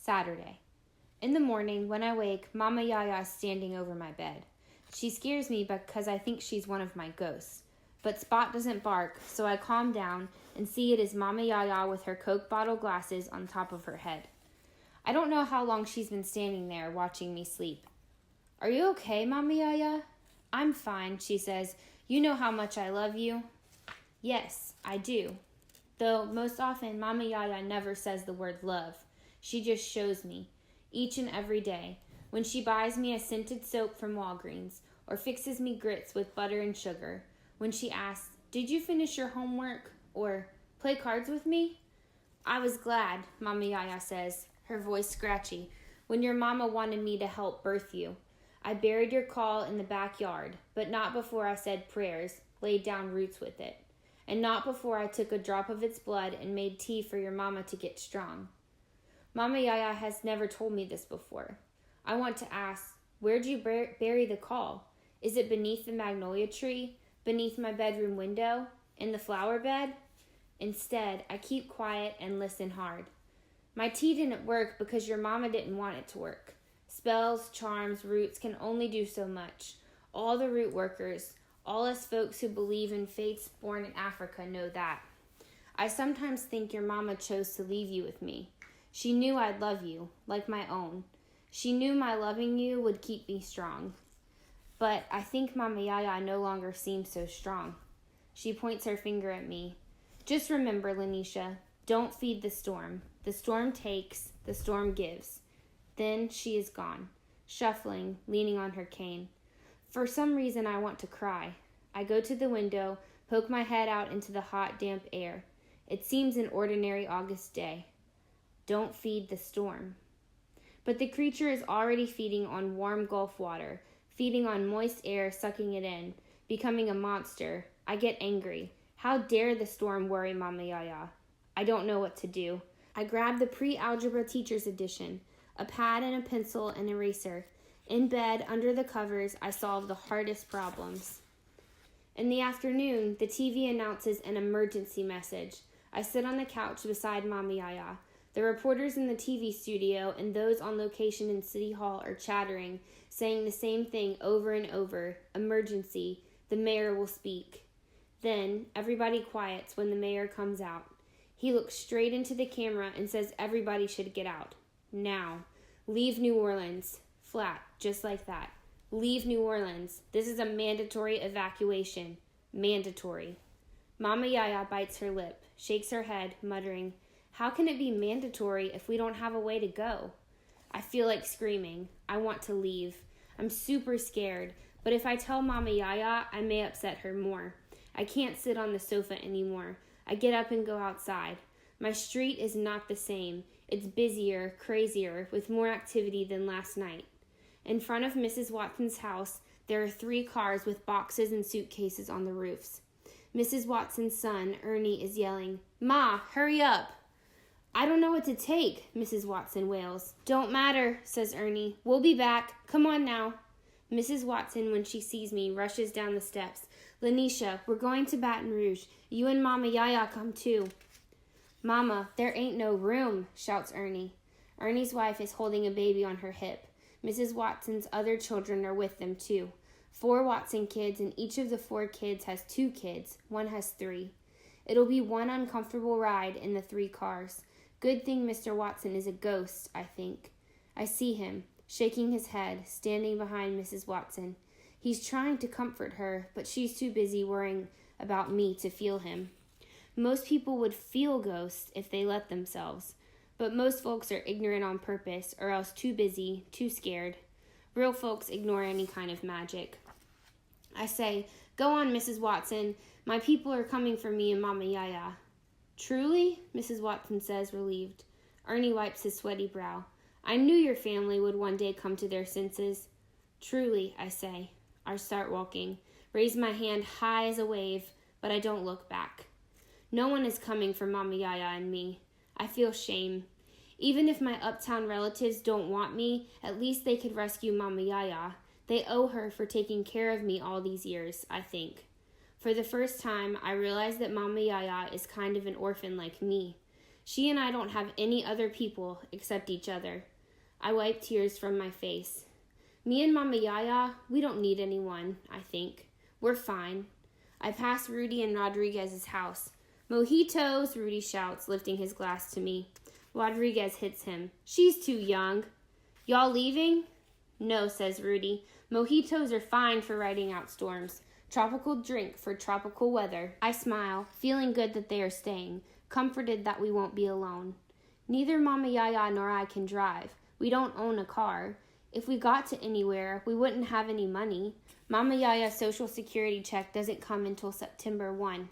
Saturday. In the morning, when I wake, Mama Yaya is standing over my bed. She scares me because I think she's one of my ghosts. But Spot doesn't bark, so I calm down and see it is Mama Yaya with her Coke bottle glasses on top of her head. I don't know how long she's been standing there watching me sleep. "Are you okay, Mama Yaya?" "I'm fine," she says. "You know how much I love you." Yes, I do. Though most often Mama Yaya never says the word love. She just shows me, each and every day, when she buys me a scented soap from Walgreens or fixes me grits with butter and sugar, when she asks, "Did you finish your homework?" or "Play cards with me?" "I was glad," Mama Yaya says, her voice scratchy, "when your mama wanted me to help birth you. I buried your caul in the backyard, but not before I said prayers, laid down roots with it, and not before I took a drop of its blood and made tea for your mama to get strong." Mama Yaya has never told me this before. I want to ask, where'd you bury the caul? Is it beneath the magnolia tree, beneath my bedroom window, in the flower bed? Instead, I keep quiet and listen hard. My tea didn't work because your mama didn't want it to work. Spells, charms, roots can only do so much. All the root workers, all us folks who believe in fates born in Africa know that. I sometimes think your mama chose to leave you with me. She knew I'd love you, like my own. She knew my loving you would keep me strong. But I think Mama Yaya no longer seems so strong. She points her finger at me. "Just remember, Lanisha, don't feed the storm. The storm takes, the storm gives." Then she is gone, shuffling, leaning on her cane. For some reason, I want to cry. I go to the window, poke my head out into the hot, damp air. It seems an ordinary August day. Don't feed the storm. But the creature is already feeding on warm Gulf water, feeding on moist air, sucking it in, becoming a monster. I get angry. How dare the storm worry Mama Yaya? I don't know what to do. I grab the pre-algebra teacher's edition, a pad and a pencil and eraser. In bed, under the covers, I solve the hardest problems. In the afternoon, the TV announces an emergency message. I sit on the couch beside Mama Yaya. The reporters in the TV studio and those on location in City Hall are chattering, saying the same thing over and over. Emergency. The mayor will speak. Then, everybody quiets when the mayor comes out. He looks straight into the camera and says everybody should get out. Now. Leave New Orleans. Flat, just like that. Leave New Orleans. This is a mandatory evacuation. Mandatory. Mama Yaya bites her lip, shakes her head, muttering, "How can it be mandatory if we don't have a way to go?" I feel like screaming. I want to leave. I'm super scared, but if I tell Mama Yaya, I may upset her more. I can't sit on the sofa anymore. I get up and go outside. My street is not the same. It's busier, crazier, with more activity than last night. In front of Mrs. Watson's house, there are 3 cars with boxes and suitcases on the roofs. Mrs. Watson's son, Ernie, is yelling, "Ma, hurry up!" "I don't know what to take," Mrs. Watson wails. "Don't matter," says Ernie. "We'll be back. Come on now." Mrs. Watson, when she sees me, rushes down the steps. "Lanisha, we're going to Baton Rouge. You and Mama Yaya come too." "Mama, there ain't no room," shouts Ernie. Ernie's wife is holding a baby on her hip. Mrs. Watson's other children are with them too. 4 Watson kids, and each of the 4 kids has 2 kids. One has 3. It'll be one uncomfortable ride in the 3 cars. Good thing Mr. Watson is a ghost, I think. I see him, shaking his head, standing behind Mrs. Watson. He's trying to comfort her, but she's too busy worrying about me to feel him. Most people would feel ghosts if they let themselves, but most folks are ignorant on purpose or else too busy, too scared. Real folks ignore any kind of magic. I say, "Go on, Mrs. Watson. My people are coming for me and Mama Yaya." "Truly?" Mrs. Watson says, relieved. Ernie wipes his sweaty brow. "I knew your family would one day come to their senses." "Truly," I say. I start walking, raise my hand high as a wave, but I don't look back. No one is coming for Mama Yaya and me. I feel shame. Even if my uptown relatives don't want me, at least they could rescue Mama Yaya. They owe her for taking care of me all these years, I think. For the first time, I realize that Mama Yaya is kind of an orphan like me. She and I don't have any other people except each other. I wipe tears from my face. Me and Mama Yaya, we don't need anyone, I think. We're fine. I pass Rudy and Rodriguez's house. Mojitos, Rudy shouts, lifting his glass to me. Rodriguez hits him. She's too young. Y'all leaving? No, says Rudy. Mojitos are fine for riding out storms. Tropical drink for tropical weather. I smile, feeling good that they are staying, comforted that we won't be alone. Neither Mama Yaya nor I can drive. We don't own a car. If we got to anywhere, we wouldn't have any money. Mama Yaya's Social Security check doesn't come until September 1.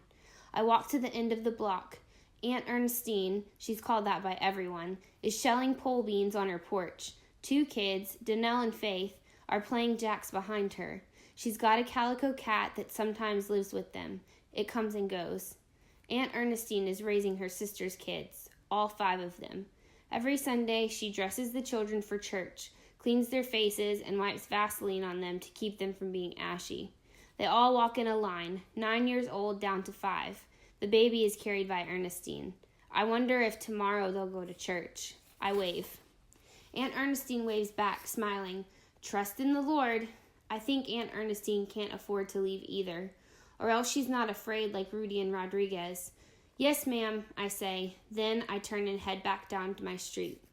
I walk to the end of the block. Aunt Ernestine, she's called that by everyone, is shelling pole beans on her porch. 2 kids, Danelle and Faith, are playing jacks behind her. She's got a calico cat that sometimes lives with them. It comes and goes. Aunt Ernestine is raising her sister's kids, all 5 of them. Every Sunday, she dresses the children for church, cleans their faces, and wipes Vaseline on them to keep them from being ashy. They all walk in a line, 9 years old down to 5. The baby is carried by Ernestine. I wonder if tomorrow they'll go to church. I wave. Aunt Ernestine waves back, smiling. Trust in the Lord. I think Aunt Ernestine can't afford to leave either, or else she's not afraid like Rudy and Rodriguez. Yes, ma'am, I say. Then I turn and head back down to my street.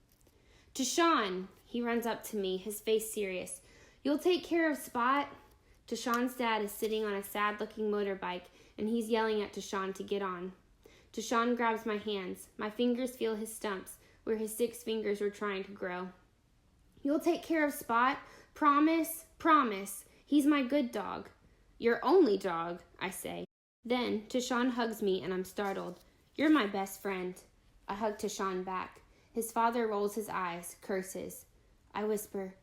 To Sean, he runs up to me, his face serious. You'll take care of Spot? Tashawn's dad is sitting on a sad-looking motorbike, and he's yelling at Tashawn to get on. Tashawn grabs my hands. My fingers feel his stumps, where his 6 fingers were trying to grow. You'll take care of Spot? Promise? Promise. He's my good dog. Your only dog, I say. Then Tashawn hugs me, and I'm startled. You're my best friend. I hug Tashawn back. His father rolls his eyes, curses. I whisper,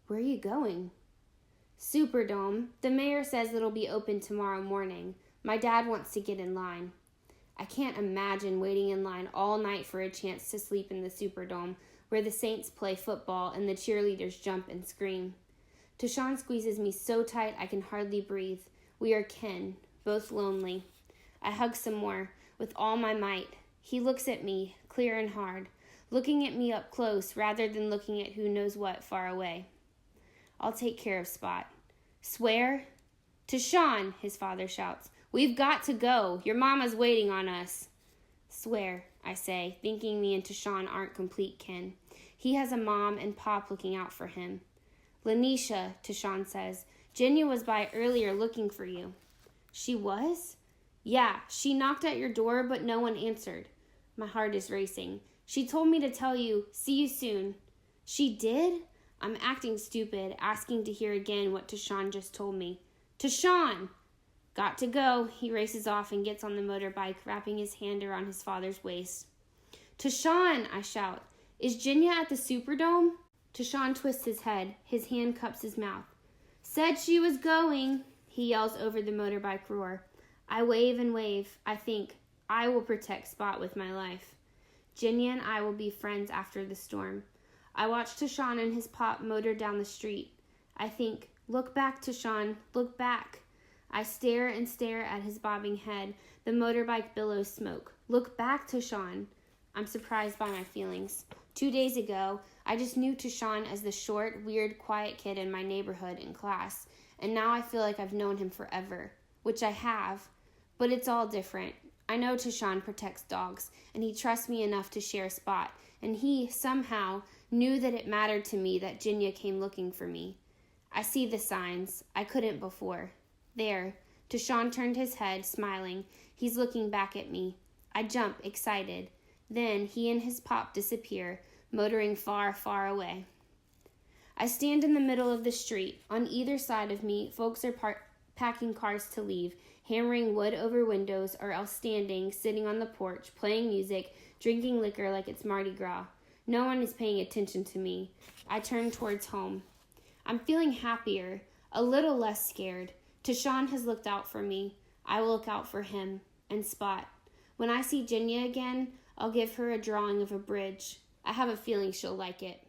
where are you going? Superdome. The mayor says it'll be open tomorrow morning. My dad wants to get in line. I can't imagine waiting in line all night for a chance to sleep in the Superdome, where the Saints play football and the cheerleaders jump and scream. Tashawn squeezes me so tight I can hardly breathe. We are kin, both lonely. I hug some more, with all my might. He looks at me, clear and hard, looking at me up close rather than looking at who knows what far away. I'll take care of Spot. Swear? Tashawn, his father shouts. We've got to go. Your mama's waiting on us. Swear, I say, thinking me and Tashawn aren't complete kin. He has a mom and pop looking out for him. Lanisha, Tashawn says, Jenya was by earlier looking for you. She was? Yeah, she knocked at your door, but no one answered. My heart is racing. She told me to tell you, see you soon. She did? I'm acting stupid, asking to hear again what Tashawn just told me. Tashawn! Got to go. He races off and gets on the motorbike, wrapping his hand around his father's waist. Tashawn, I shout. Is Jenya at the Superdome? Tashawn twists his head. His hand cups his mouth. Said she was going, he yells over the motorbike roar. I wave and wave. I think, I will protect Spot with my life. Jenya and I will be friends after the storm. I watch Tashawn and his pop motor down the street. I think, look back, Tashawn, look back. I stare and stare at his bobbing head. The motorbike billows smoke. Look back, Tashawn. I'm surprised by my feelings. 2 days ago, I just knew Tashawn as the short, weird, quiet kid in my neighborhood in class, and now I feel like I've known him forever, which I have, but it's all different. I know Tashawn protects dogs, and he trusts me enough to share a Spot, and he, somehow, knew that it mattered to me that Jenya came looking for me. I see the signs. I couldn't before. There. Tashawn turned his head, smiling. He's looking back at me. I jump, excited. Then he and his pop disappear, motoring far, far away. I stand in the middle of the street. On either side of me, folks are packing cars to leave, hammering wood over windows, or else standing, sitting on the porch, playing music, drinking liquor like it's Mardi Gras. No one is paying attention to me. I turn towards home. I'm feeling happier, a little less scared. Tashawn has looked out for me. I will look out for him. And Spot. When I see Jenya again, I'll give her a drawing of a bridge. I have a feeling she'll like it.